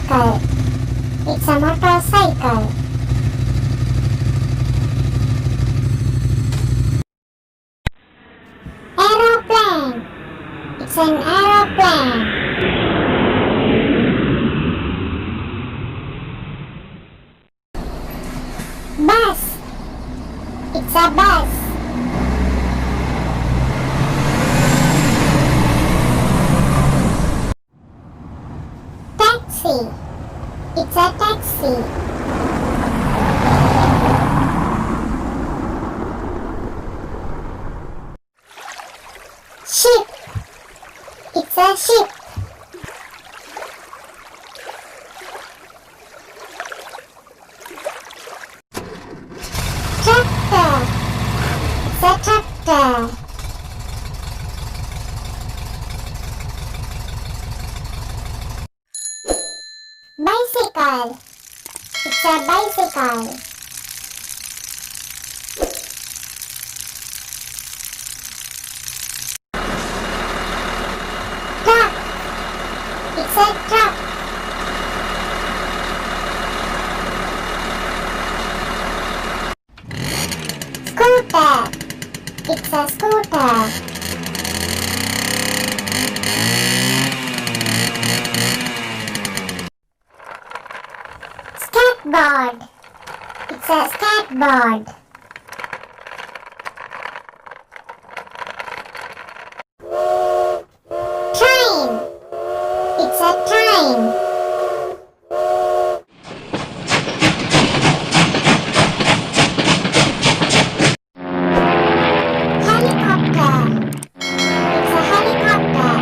Motorcycle. It's a motorcycle. Aeroplane. It's an aeroplane. Bus. It's a bus. Taxi. It's a taxi. Ship. It's a ship. Tractor. It's a tractor. Bicycle. It's a bicycle. Truck. It's a truck. Scooter. It's a scooter. Skateboard. It's a skateboard. Train. It's a train. Helicopter. It's a helicopter.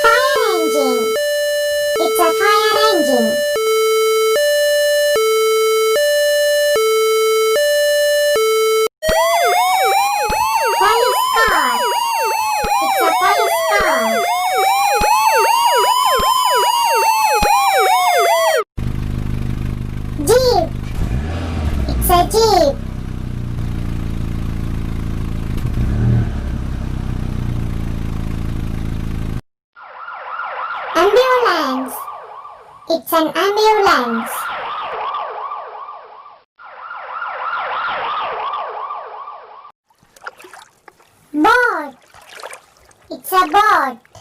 Fire engine. It's a fire engine. Police car. It's a police car. Jeep. It's a jeep. Ambulance. It's an ambulance. Boat. It's a boat.